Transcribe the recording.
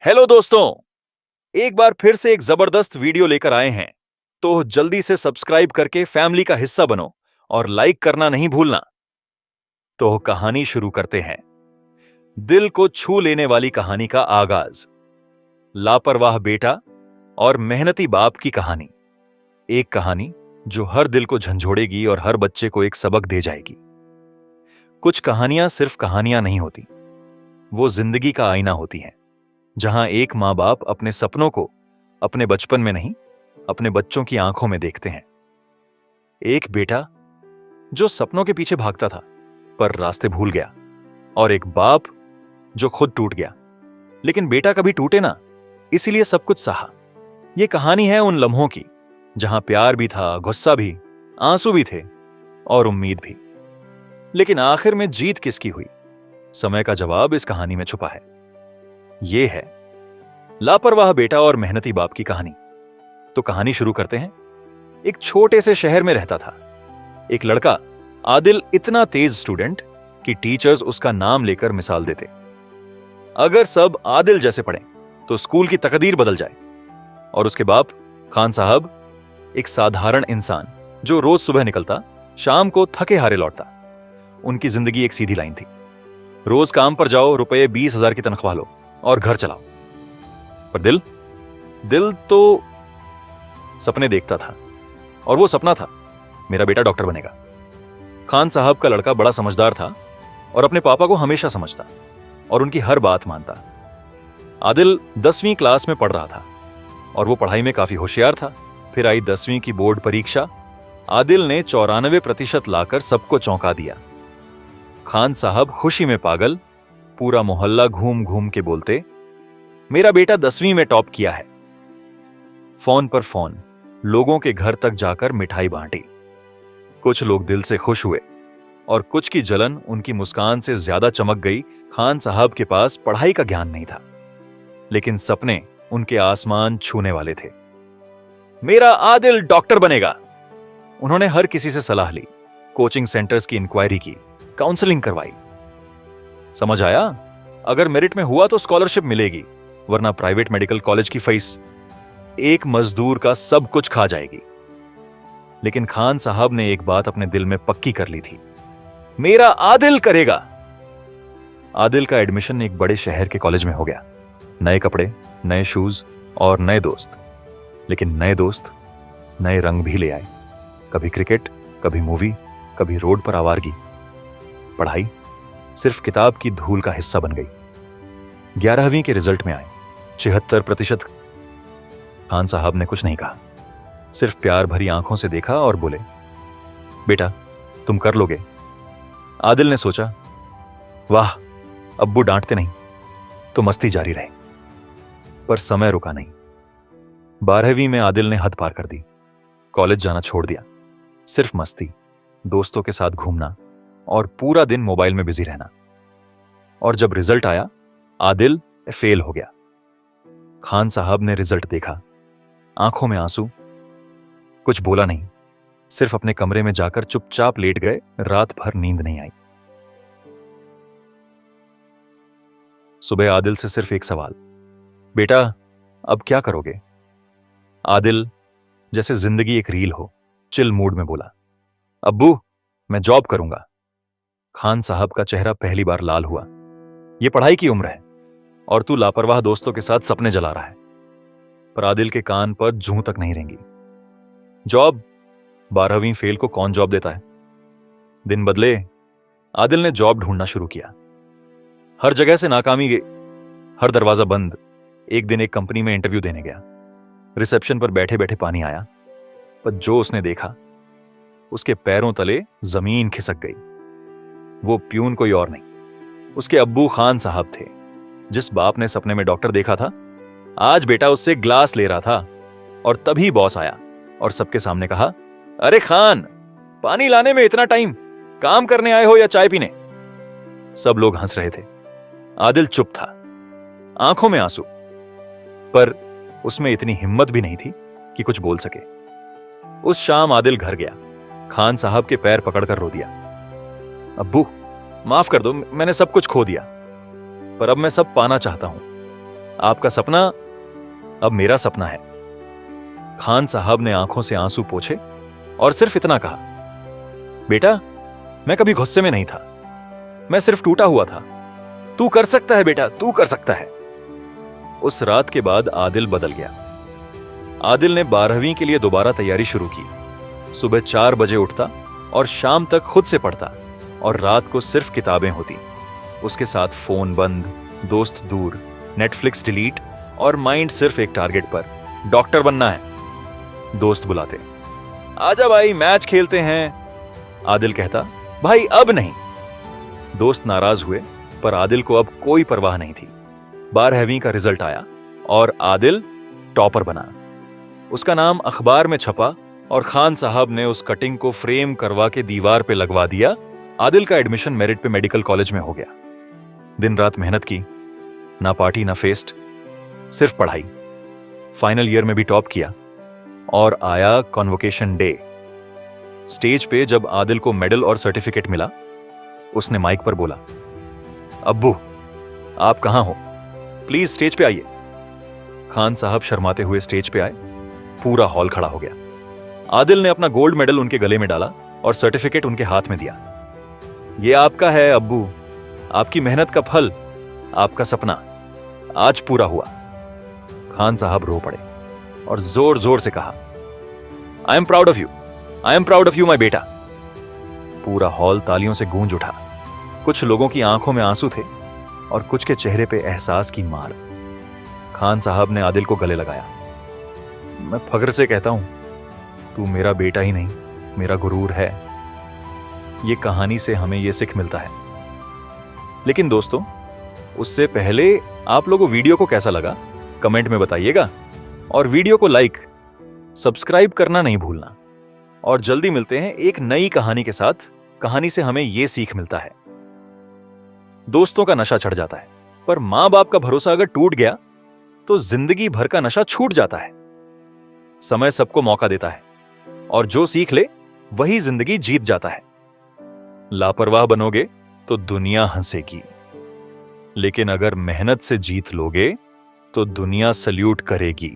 Hello दोस्तों, एक बार फिर से एक जबरदस्त वीडियो लेकर आए हैं। तो जल्दी से सब्सक्राइब करके फैमिली का हिस्सा बनो और लाइक करना नहीं भूलना। तो कहानी शुरू करते हैं। दिल को छू लेने वाली कहानी का आगाज। लापरवाह बेटा और मेहनती बाप की कहानी। एक कहानी जो हर दिल को झंझोड़ेगी और हर बच्चे को एक सबक दे जाएगी। कुछ कहानियां सिर्फ कहानियां नहीं होती, वो जिंदगी का आईना होती हैं, जहां एक माँ बाप अपने सपनों को अपने बचपन में नहीं, अपने बच्चों की आंखों में देखते हैं। एक बेटा जो सपनों के पीछे भागता था पर रास्ते भूल गया, और एक बाप जो खुद टूट गया, लेकिन बेटा कभी टूटे ना, इसीलिए सब कुछ सहा। यह कहानी है उन लम्हों की जहां प्यार भी था, गुस्सा भी, आंसू भी थे और उम्मीद भी। लेकिन आखिर में जीत किसकी हुई, समय का जवाब इस कहानी में छुपा है। ये है लापरवाह बेटा और मेहनती बाप की कहानी। तो कहानी शुरू करते हैं। एक छोटे से शहर में रहता था एक लड़का, आदिल। इतना तेज स्टूडेंट कि टीचर्स उसका नाम लेकर मिसाल देते, अगर सब आदिल जैसे पढ़ें तो स्कूल की तकदीर बदल जाए। और उसके बाप खान साहब, एक साधारण इंसान जो रोज सुबह निकलता, शाम को थके हारे लौटता। उनकी जिंदगी एक सीधी लाइन थी, रोज काम पर जाओ, रुपए 20,000 की तनख्वाह लो और घर चलाओ। पर दिल तो सपने देखता था, और वो सपना था मेरा बेटा डॉक्टर बनेगा। खान साहब का लड़का बड़ा समझदार था और अपने पापा को हमेशा समझता और उनकी हर बात मानता। आदिल 10वीं क्लास में पढ़ रहा था और वो पढ़ाई में काफी होशियार था। फिर आई 10वीं की बोर्ड परीक्षा। आदिल ने 94% लाकर सबको चौंका दिया। खान साहब खुशी में पागल, पूरा मोहल्ला घूम घूम के बोलते, मेरा बेटा 10वीं में टॉप किया है। फोन पर फोन लोगों के घर तक जाकर मिठाई बांटी। कुछ लोग दिल से खुश हुए और कुछ की जलन उनकी मुस्कान से ज्यादा चमक गई। खान साहब के पास पढ़ाई का ज्ञान नहीं था, लेकिन सपने उनके आसमान छूने वाले थे। मेरा आदिल डॉक्टर बनेगा। उन्होंने हर किसी से सलाह ली, कोचिंग सेंटर्स की इंक्वायरी की, काउंसलिंग करवाई। समझ आया, अगर मेरिट में हुआ तो स्कॉलरशिप मिलेगी, वरना प्राइवेट मेडिकल कॉलेज की फीस एक मजदूर का सब कुछ खा जाएगी। लेकिन खान साहब ने एक बात अपने दिल में पक्की कर ली थी, मेरा आदिल करेगा। आदिल का एडमिशन एक बड़े शहर के कॉलेज में हो गया। नए कपड़े, नए शूज और नए दोस्त। लेकिन नए दोस्त नए रंग भी ले आए, कभी क्रिकेट, कभी मूवी, कभी रोड पर आवारगी। पढ़ाई सिर्फ किताब की धूल का हिस्सा बन गई। 11वीं के रिजल्ट में आए 76%। खान साहब ने कुछ नहीं कहा, सिर्फ प्यार भरी आंखों से देखा और बोले, बेटा तुम कर लोगे। आदिल ने सोचा, वाह, अब्बू डांटते नहीं तो मस्ती जारी रहे। पर समय रुका नहीं। 12वीं में आदिल ने हद पार कर दी, कॉलेज जाना छोड़ दिया। सिर्फ मस्ती, दोस्तों के साथ घूमना और पूरा दिन मोबाइल में बिजी रहना। और जब रिजल्ट आया, आदिल फेल हो गया। खान साहब ने रिजल्ट देखा, आंखों में आंसू, कुछ बोला नहीं, सिर्फ अपने कमरे में जाकर चुपचाप लेट गए। रात भर नींद नहीं आई। सुबह आदिल से सिर्फ एक सवाल, बेटा अब क्या करोगे। आदिल जैसे जिंदगी एक रील हो, चिल मूड में बोला, अब्बू मैं जॉब करूंगा। खान साहब का चेहरा पहली बार लाल हुआ। यह पढ़ाई की उम्र है और तू लापरवाह दोस्तों के साथ सपने जला रहा है। पर आदिल के कान पर जूं तक नहीं रेंगी। जॉब, 12वीं फेल को कौन जॉब देता है। दिन बदले, आदिल ने जॉब ढूंढना शुरू किया। हर जगह से नाकामी गई, हर दरवाजा बंद। एक दिन एक कंपनी में इंटरव्यू देने गया। रिसेप्शन पर बैठे बैठे पानी आया, पर जो उसने देखा, उसके पैरों तले जमीन खिसक गई। वो प्यून कोई और नहीं, उसके अब्बू खान साहब थे। जिस बाप ने सपने में डॉक्टर देखा था, आज बेटा उससे ग्लास ले रहा था। और तभी बॉस आया और सबके सामने कहा, अरे खान, पानी लाने में इतना टाइम, काम करने आए हो या चाय पीने। सब लोग हंस रहे थे। आदिल चुप था, आंखों में आंसू, पर उसमें इतनी हिम्मत भी नहीं थी कि कुछ बोल सके। उस शाम आदिल घर गया, खान साहब के पैर पकड़कर रो दिया, अब्बू माफ कर दो, मैंने सब कुछ खो दिया, पर अब मैं सब पाना चाहता हूं। आपका सपना अब मेरा सपना है। खान साहब ने आंखों से आंसू पोंछे और सिर्फ इतना कहा, बेटा, मैं कभी गुस्से में नहीं था, मैं सिर्फ टूटा हुआ था। तू कर सकता है बेटा, तू कर सकता है। उस रात के बाद आदिल बदल गया। आदिल ने 12वीं के लिए दोबारा तैयारी शुरू की। सुबह 4 बजे उठता और शाम तक खुद से पढ़ता और रात को सिर्फ किताबें होती। उसके साथ फोन बंद, दोस्त दूर, नेटफ्लिक्स डिलीट और माइंड सिर्फ एक टारगेट पर, डॉक्टर बनना है। दोस्त बुलाते, आजा भाई मैच खेलते हैं। आदिल कहता, भाई अब नहीं। दोस्त नाराज हुए, पर आदिल को अब कोई परवाह नहीं थी। 12वीं का रिजल्ट आया और आदिल टॉपर बना। उसका नाम अखबार में छपा और खान साहब ने उस कटिंग को फ्रेम करवा के दीवार पे लगवा दिया। आदिल का एडमिशन मेरिट पे मेडिकल कॉलेज में हो गया। दिन रात मेहनत की, ना पार्टी ना फेस्ट, सिर्फ पढ़ाई। फाइनल ईयर में भी टॉप किया और आया कॉन्वोकेशन डे। स्टेज पे जब आदिल को मेडल और सर्टिफिकेट मिला, उसने माइक पर बोला, अब्बू आप कहां हो, प्लीज स्टेज पे आइए। खान साहब शर्माते हुए स्टेज पे आए। पूरा हॉल खड़ा हो गया। आदिल ने अपना गोल्ड मेडल उनके गले में डाला और सर्टिफिकेट उनके हाथ में दिया। ये आपका है अब्बू, आपकी मेहनत का फल, आपका सपना आज पूरा हुआ। खान साहब रो पड़े और जोर जोर से कहा, I am proud of you, I am proud of you माई बेटा। पूरा हॉल तालियों से गूंज उठा। कुछ लोगों की आंखों में आंसू थे और कुछ के चेहरे पे एहसास की मार। खान साहब ने आदिल को गले लगाया। मैं फख्र से कहता हूं, तू मेरा बेटा ही नहीं, मेरा गुरूर है। ये कहानी से हमें यह सिख मिलता है। लेकिन दोस्तों, उससे पहले आप लोगों को वीडियो को कैसा लगा कमेंट में बताइएगा और वीडियो को लाइक, सब्सक्राइब करना नहीं भूलना। और जल्दी मिलते हैं एक नई कहानी के साथ। कहानी से हमें यह सीख मिलता है, दोस्तों का नशा चढ़ जाता है, पर मां बाप का भरोसा अगर टूट गया तो जिंदगी भर का नशा छूट जाता है। समय सबको मौका देता है और जो सीख ले वही जिंदगी जीत जाता है। लापरवाह बनोगे तो दुनिया हंसेगी, लेकिन अगर मेहनत से जीत लोगे तो दुनिया सल्यूट करेगी।